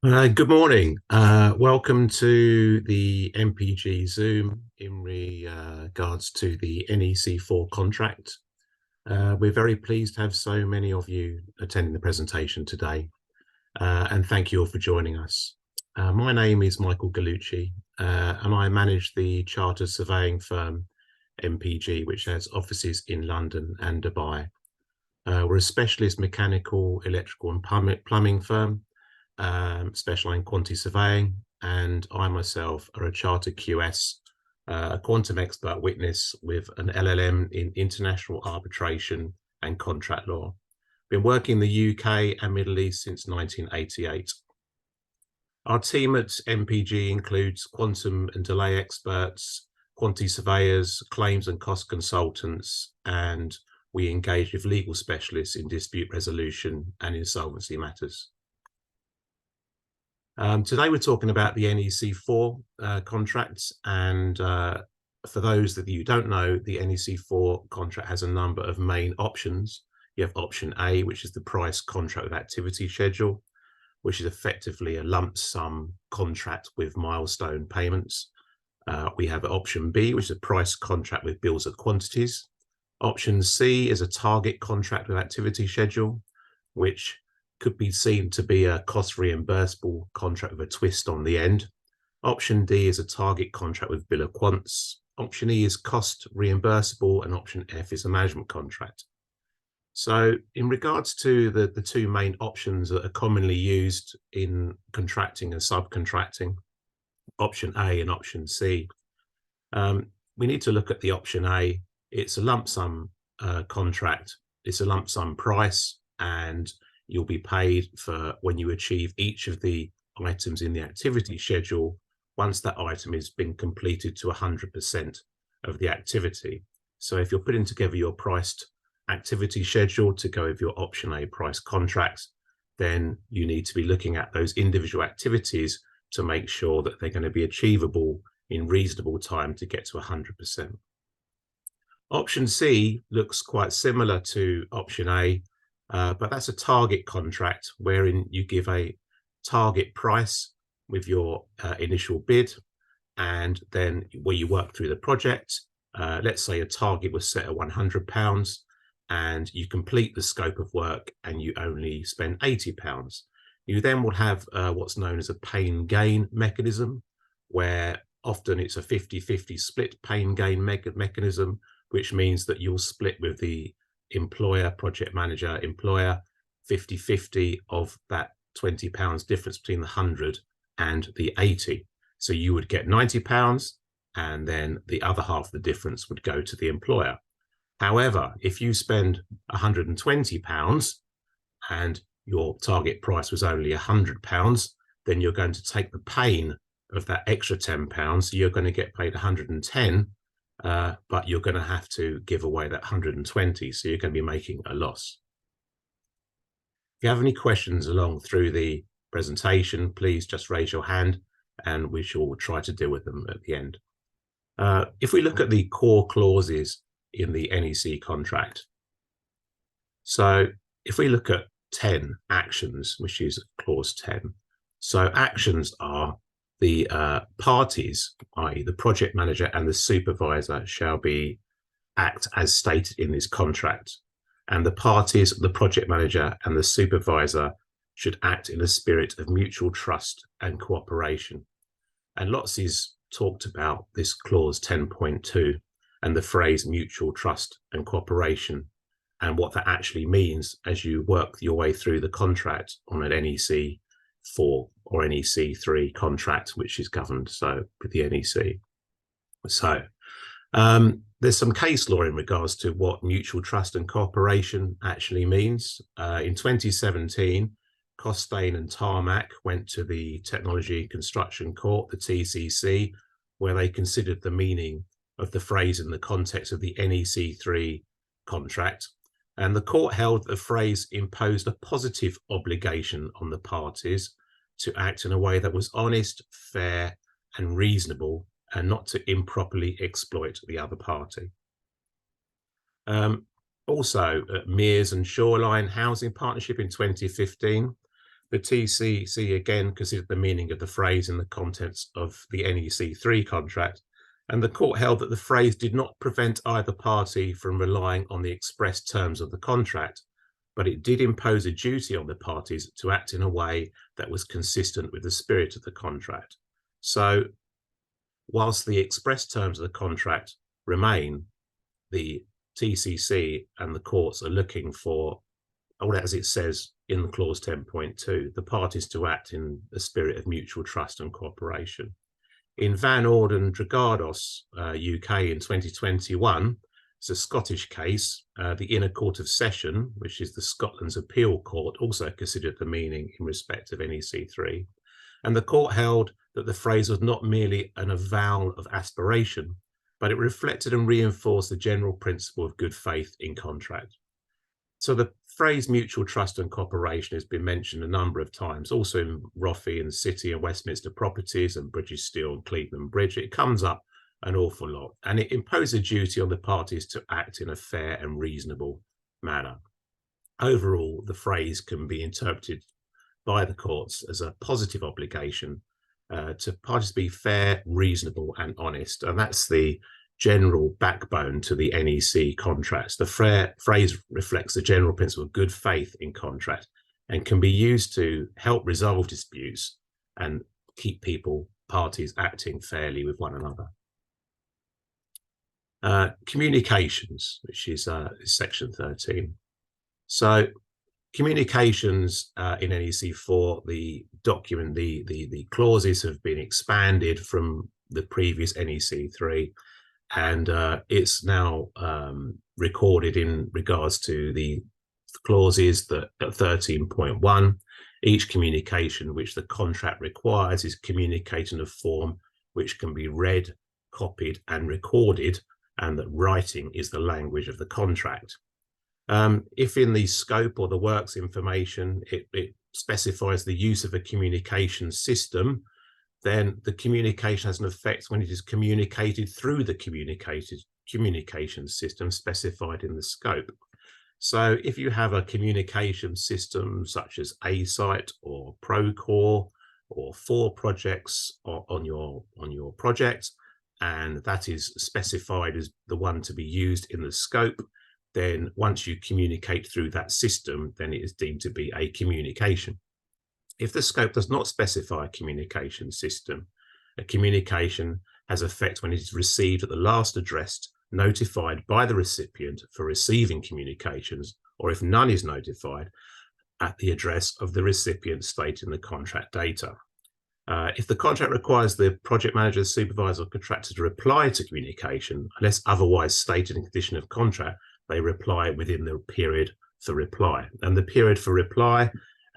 Good morning. Welcome to the MPG Zoom in regards to the NEC4 contract. We're very pleased to have so many of you attending the presentation today, and thank you all for joining us. My name is Michael Gallucci, and I manage the chartered surveying firm MPG, which has offices in London and Dubai. We're a specialist mechanical, electrical and plumbing firm specialising in quantity surveying, and I myself are a chartered QS, a quantum expert witness with an LLM in international arbitration and contract law. Been working in the UK and Middle East since 1988. Our team at MPG includes quantum and delay experts, quantity surveyors, claims and cost consultants, and we engage with legal specialists in dispute resolution and insolvency matters. Today we're talking about the NEC4 contracts, and for those that you don't know, the NEC4 contract has a number of main options. You have option A, which is the price contract with activity schedule, which is effectively a lump sum contract with milestone payments. We have option B, which is a price contract with bills of quantities. Option C is a target contract with activity schedule, which could be seen to be a cost reimbursable contract with a twist on the end. Option D is a target contract with bill of quants. Option E is cost reimbursable, and option F is a management contract. So in regards to the two main options that are commonly used in contracting and subcontracting, option A and option C, we need to look at the option A. It's a lump sum contract. It's a lump sum price, and you'll be paid for when you achieve each of the items in the activity schedule once that item has been completed to 100% of the activity. So if you're putting together your priced activity schedule to go with your option A price contracts, then you need to be looking at those individual activities to make sure that they're going to be achievable in reasonable time to get to 100%. Option C looks quite similar to option A, but that's a target contract wherein you give a target price with your initial bid, and then when you work through the project, let's say a target was set at £100 and you complete the scope of work and you only spend £80. You then will have what's known as a pain gain mechanism, where often it's a 50-50 split pain gain mechanism, which means that you'll split with the employer, project manager, employer, 50-50 of that £20 difference between the 100 and the 80. So you would get £90, and then the other half of the difference would go to the employer. However, if you spend £120 and your target price was only £100, then you're going to take the pain of that extra £10. So you're going to get paid 110, but you're going to have to give away that 120. So you're going to be making a loss. If you have any questions along through the presentation, please just raise your hand and we shall try to deal with them at the end. If we look at the core clauses in the NEC contract, so if we look at 10 actions, which is clause 10, so actions are the parties, i.e. the project manager and the supervisor, shall act as stated in this contract. And the parties, the project manager and the supervisor, should act in a spirit of mutual trust and cooperation. And lots is talked about this clause 10.2 and the phrase mutual trust and cooperation, and what that actually means as you work your way through the contract on an NEC 4 or NEC 3 contract, which is governed so with the NEC. So there's some case law in regards to what mutual trust and cooperation actually means. In 2017, Costain and Tarmac went to the Technology and Construction Court, the TCC, where they considered the meaning of the phrase in the context of the NEC 3 contract. And the court held the phrase imposed a positive obligation on the parties to act in a way that was honest, fair, and reasonable, and not to improperly exploit the other party. Also, Mears and Shoreline Housing Partnership in 2015, The TCC again considered the meaning of the phrase in the contents of the NEC3 contract, and the court held that the phrase did not prevent either party from relying on the express terms of the contract, but it did impose a duty on the parties to act in a way that was consistent with the spirit of the contract. So, whilst the express terms of the contract remain, the TCC and the courts are looking for, as it says in the clause 10.2, the parties to act in a spirit of mutual trust and cooperation. In Van Orden Dragados, UK in 2021, it's a Scottish case. The Inner Court of Session, which is the Scotland's appeal court, also considered the meaning in respect of NEC3. And the court held that the phrase was not merely an avowal of aspiration, but it reflected and reinforced the general principle of good faith in contract. So the phrase mutual trust and cooperation has been mentioned a number of times, also in Roffey and City and Westminster Properties and British Steel and Cleveland Bridge. It comes up an awful lot, and it imposes a duty on the parties to act in a fair and reasonable manner. Overall, the phrase can be interpreted by the courts as a positive obligation to parties be fair, reasonable, and honest, and that's the general backbone to the NEC contracts. The phrase reflects the general principle of good faith in contract and can be used to help resolve disputes and keep parties acting fairly with one another. Communications, which is section 13. So communications in NEC4, the clauses have been expanded from the previous NEC3, and it's now recorded in regards to the clauses that at 13.1, each communication which the contract requires is communicated in a form which can be read, copied, and recorded, and that writing is the language of the contract. If in the scope or the works information it specifies the use of a communication system, then the communication has an effect when it is communicated through the communication system specified in the scope. So if you have a communication system such as A-Site or Procore or 4 projects on your project, and that is specified as the one to be used in the scope, then once you communicate through that system, then it is deemed to be a communication. If the scope does not specify a communication system, a communication has effect when it is received at the last address notified by the recipient for receiving communications, or if none is notified, at the address of the recipient stated in the contract data. If the contract requires the project manager, supervisor, or contractor to reply to communication, unless otherwise stated in condition of contract, they reply within the period for reply. And the period for reply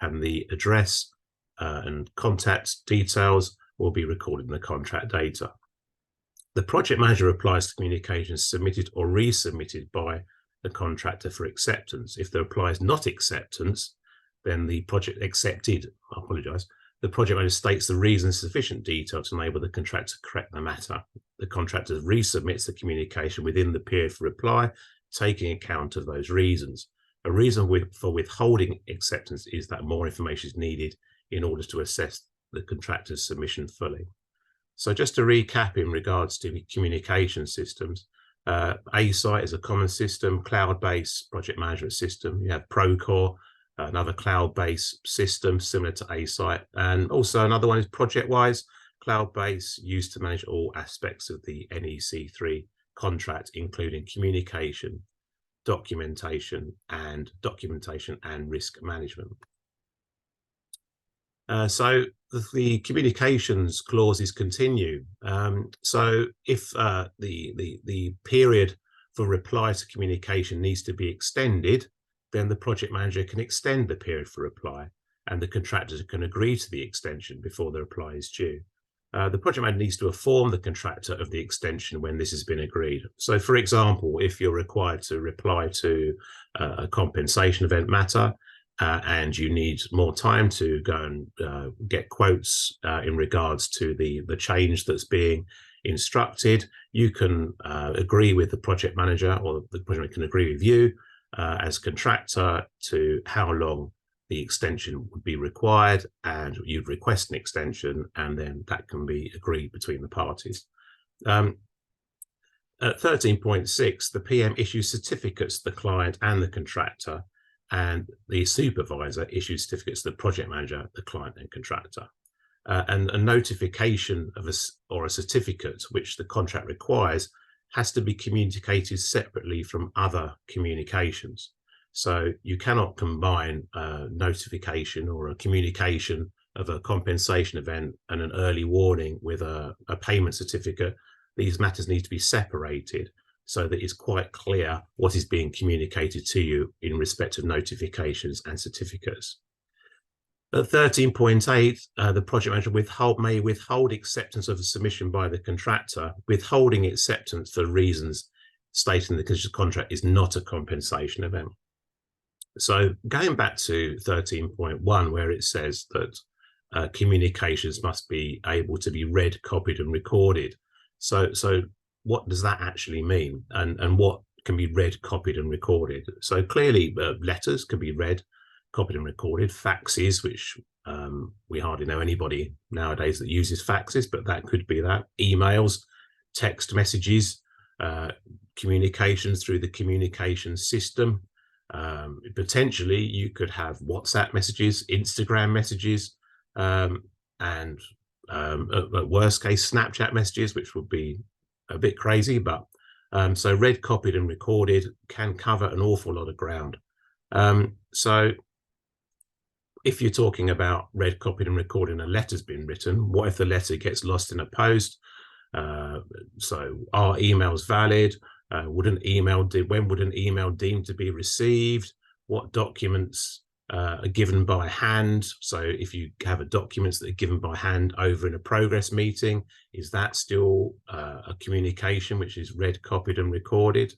and the address and contact details will be recorded in the contract data. The project manager replies to communications submitted or resubmitted by the contractor for acceptance. If the reply is not acceptance, then the project accepted, I apologise, the project manager states the reason in sufficient detail to enable the contractor to correct the matter. The contractor resubmits the communication within the period for reply, taking account of those reasons. A reason for withholding acceptance is that more information is needed in order to assess the contractor's submission fully. So just to recap in regards to communication systems, A-Site is a common system, cloud-based project management system. You have Procore, another cloud-based system similar to A-Site, and also another one is ProjectWise, cloud-based, used to manage all aspects of the NEC3 contract, including communication, documentation and risk management. So the communications clauses continue. So if the period for reply to communication needs to be extended, then the project manager can extend the period for reply, and the contractor can agree to the extension before the reply is due. The project manager needs to inform the contractor of the extension when this has been agreed. So, for example, if you're required to reply to a compensation event matter, and you need more time to go and get quotes in regards to the change that's being instructed, you can agree with the project manager, or the project manager can agree with you as contractor to how long the extension would be required, and you'd request an extension, and then that can be agreed between the parties. At 13.6, the PM issues certificates to the client and the contractor, and the supervisor issues certificates to the project manager, the client and contractor. And a notification of a certificate which the contract requires has to be communicated separately from other communications. So you cannot combine a notification or a communication of a compensation event and an early warning with a payment certificate. These matters need to be separated so that it's quite clear what is being communicated to you in respect of notifications and certificates. At 13.8, the project manager may withhold acceptance of a submission by the contractor. Withholding acceptance for reasons stating that the contract is not a compensation event. So going back to 13.1, where it says that communications must be able to be read, copied, and recorded. So what does that actually mean? And what can be read, copied, and recorded? So clearly, letters can be read, copied, and recorded. Faxes, which we hardly know anybody nowadays that uses faxes, but that could be that. Emails, text messages, communications through the communication system. Potentially, you could have WhatsApp messages, Instagram messages, and at worst case, Snapchat messages, which would be a bit crazy. But so read, copied, and recorded can cover an awful lot of ground. So if you're talking about read, copied, and recorded, and a letter's been written, what if the letter gets lost in a post? So are emails valid? When would an email deemed to be received? What documents are given by hand? So if you have documents that are given by hand over in a progress meeting, is that still a communication which is read, copied, and recorded?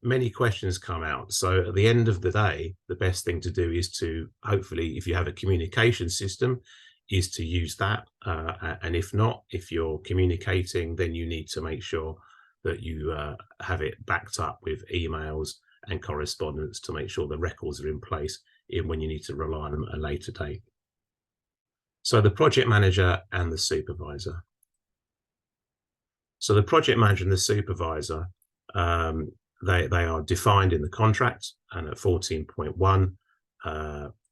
Many questions come out. So at the end of the day, the best thing to do is to, hopefully, if you have a communication system, is to use that. And if not, if you're communicating, then you need to make sure that you have it backed up with emails and correspondence to make sure the records are in place when you need to rely on them at a later date. So the project manager and the supervisor. So the project manager and the supervisor, they are defined in the contract, and at 14.1,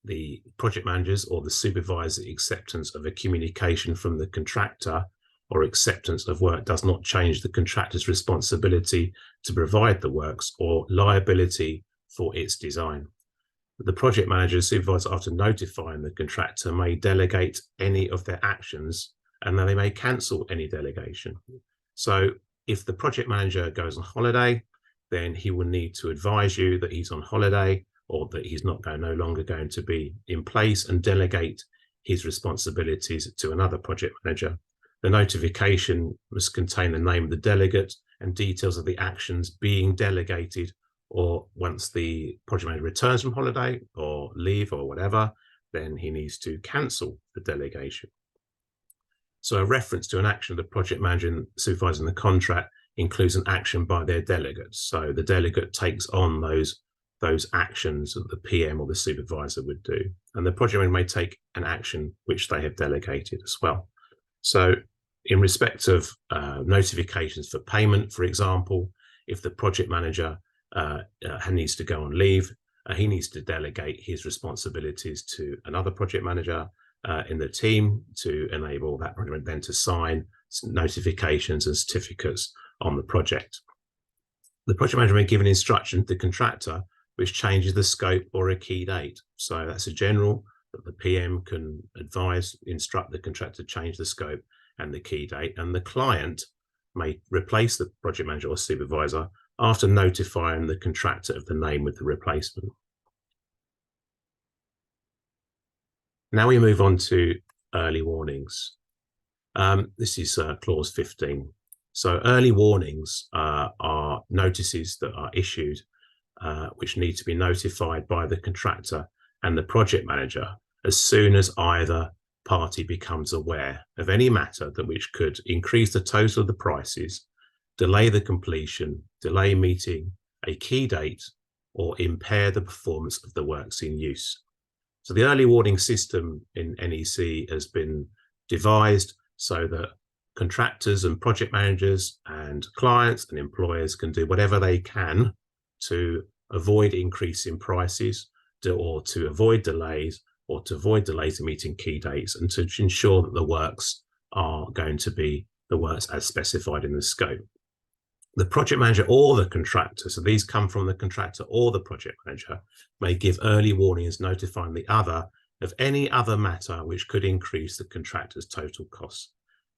the project manager's or the supervisor's acceptance of a communication from the contractor or acceptance of work does not change the contractor's responsibility to provide the works or liability for its design. The project manager or supervisor, after notifying the contractor, may delegate any of their actions, and then they may cancel any delegation. So if the project manager goes on holiday, then he will need to advise you that he's on holiday or that he's no longer going to be in place, and delegate his responsibilities to another project manager. The notification must contain the name of the delegate and details of the actions being delegated, or once the project manager returns from holiday or leave or whatever, then he needs to cancel the delegation. So a reference to an action of the project manager and supervisor in the contract includes an action by their delegates. So the delegate takes on those actions that the PM or the supervisor would do. And the project manager may take an action which they have delegated as well. So in respect of notifications for payment, for example, if the project manager needs to go on leave, he needs to delegate his responsibilities to another project manager in the team to enable that project then to sign notifications and certificates on the project. The project manager may give an instruction to the contractor which changes the scope or a key date. So that's a general, that the PM can instruct the contractor to change the scope and the key date, and the client may replace the project manager or supervisor after notifying the contractor of the name of the replacement. Now we move on to early warnings. This is clause 15. So early warnings are notices that are issued which need to be notified by the contractor and the project manager as soon as either party becomes aware of any matter which could increase the total of the prices, delay the completion, delay meeting a key date, or impair the performance of the works in use. So the early warning system in NEC has been devised so that contractors and project managers and clients and employers can do whatever they can to avoid increasing prices, or to avoid delays, or to avoid delays in meeting key dates, and to ensure that the works are going to be the works as specified in the scope. The project manager or the contractor, so these come from the contractor or the project manager, may give early warnings notifying the other of any other matter which could increase the contractor's total costs.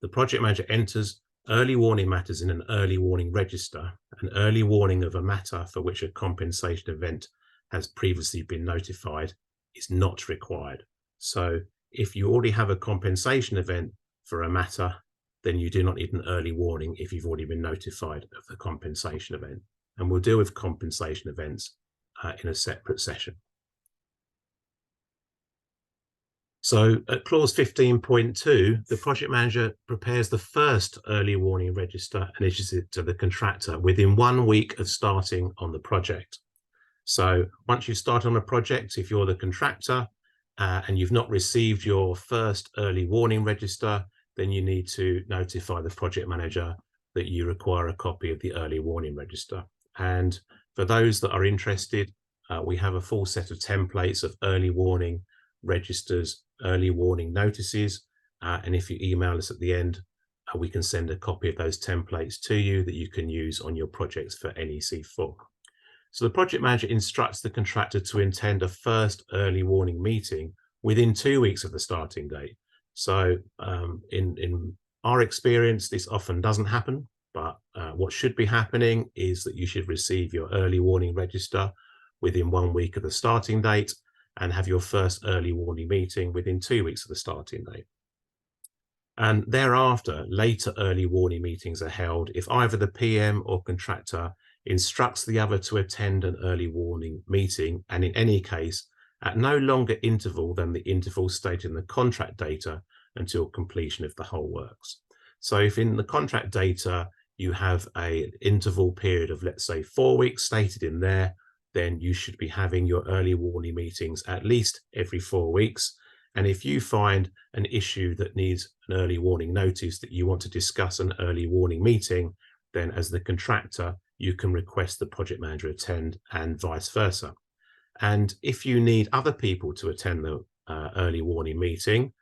The project manager enters early warning matters in an early warning register. An early warning of a matter for which a compensation event has previously been notified is not required. So if you already have a compensation event for a matter, then you do not need an early warning if you've already been notified of the compensation event. And we'll deal with compensation events in a separate session. So at clause 15.2, the project manager prepares the first early warning register and issues it to the contractor within 1 week of starting on the project. So once you start on a project, if you're the contractor and you've not received your first early warning register, then you need to notify the project manager that you require a copy of the early warning register. And for those that are interested, we have a full set of templates of early warning registers, early warning notices. And if you email us at the end, we can send a copy of those templates to you that you can use on your projects for NEC4. So the project manager instructs the contractor to attend a first early warning meeting within 2 weeks of the starting date. So in our experience, this often doesn't happen, but what should be happening is that you should receive your early warning register within 1 week of the starting date and have your first early warning meeting within 2 weeks of the starting date. And thereafter, later early warning meetings are held if either the PM or contractor instructs the other to attend an early warning meeting, and in any case, at no longer interval than the interval stated in the contract data until completion of the whole works. So if in the contract data you have an interval period of, let's say, 4 weeks stated in there, then you should be having your early warning meetings at least every 4 weeks. And if you find an issue that needs an early warning notice that you want to discuss an early warning meeting, then as the contractor, you can request the project manager attend and vice versa. And if you need other people to attend the early warning meeting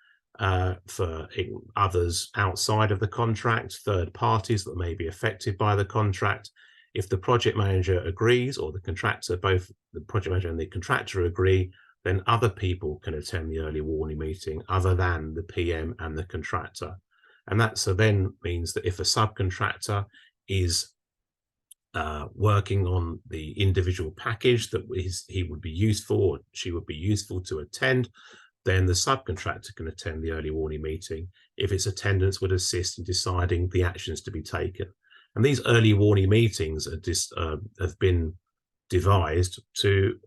for others outside of the contract, third parties that may be affected by the contract, if the project manager agrees, or the contractor, both the project manager and the contractor agree, then other people can attend the early warning meeting other than the PM and the contractor. And that so then means that if a subcontractor is working on the individual package that he would be useful, or she would be useful to attend, then the subcontractor can attend the early warning meeting if its attendance would assist in deciding the actions to be taken. And these early warning meetings are have been devised to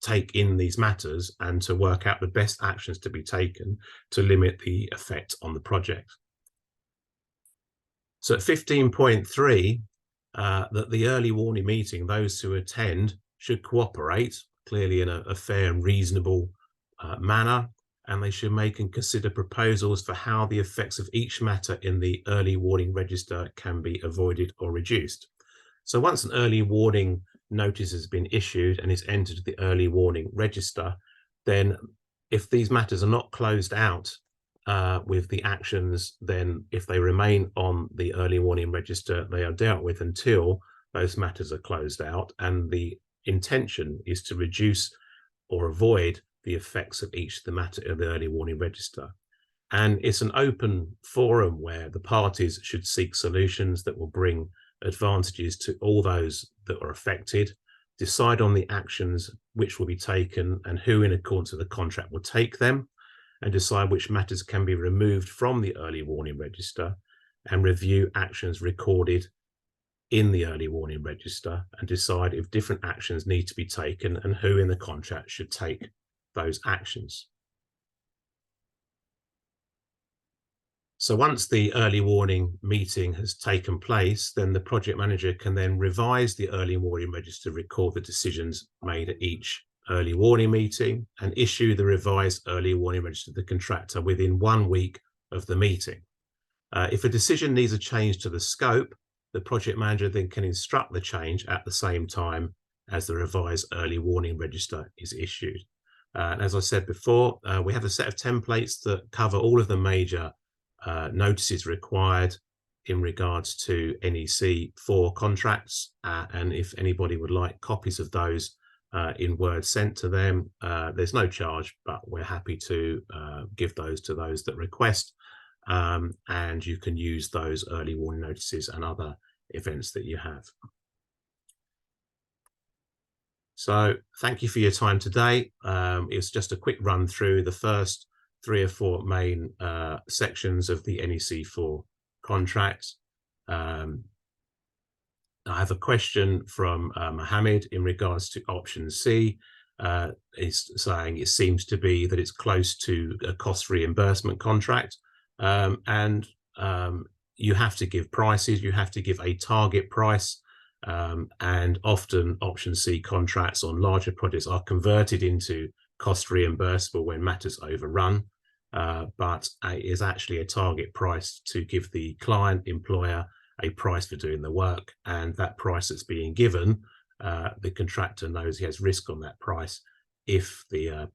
take in these matters and to work out the best actions to be taken to limit the effect on the project. So at 15.3, that the early warning meeting, those who attend should cooperate clearly in a fair and reasonable manner, and they should make and consider proposals for how the effects of each matter in the early warning register can be avoided or reduced. So once an early warning notice has been issued and is entered the early warning register, then if these matters are not closed out with the actions, then if they remain on the early warning register, they are dealt with until those matters are closed out. And the intention is to reduce or avoid the effects of each of the matter of the early warning register. And it's an open forum where the parties should seek solutions that will bring advantages to all those that are affected, decide on the actions which will be taken and who in accordance with the contract will take them, and decide which matters can be removed from the early warning register, and review actions recorded in the early warning register and decide if different actions need to be taken and who in the contract should take those actions. So once the early warning meeting has taken place, then the project manager can then revise the early warning register, record the decisions made at each early warning meeting and issue the revised early warning register to the contractor within 1 week of the meeting. If a decision needs a change to the scope, the project manager then can instruct the change at the same time as the revised early warning register is issued. And as I said before, we have a set of templates that cover all of the major notices required in regards to NEC 4 contracts. And if anybody would like copies of those in Word sent to them, there's no charge, but we're happy to give those to those that request. And you can use those early warning notices and other events that you have. So thank you for your time today. It's just a quick run through the first 3 or 4 main sections of the NEC 4 contract. I have a question from Mohammed in regards to option C. Is saying it seems to be that it's close to a cost reimbursement contract. And you have to give prices, you have to give a target price, and often option C contracts on larger projects are converted into cost reimbursable when matters overrun, but it is actually a target price to give the client employer a price for doing the work, and that price that's being given, the contractor knows he has risk on that price. If the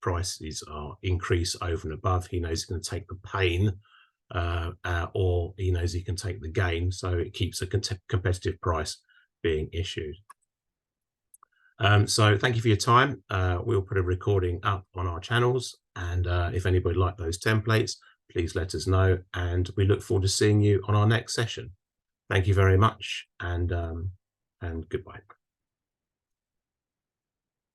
prices are increased over and above, he knows he's going to take the pain, or he knows he can take the gain, so it keeps a competitive price being issued. So thank you for your time. We'll put a recording up on our channels, and if anybody liked those templates, please let us know, and we look forward to seeing you on our next session. Thank you very much, and goodbye.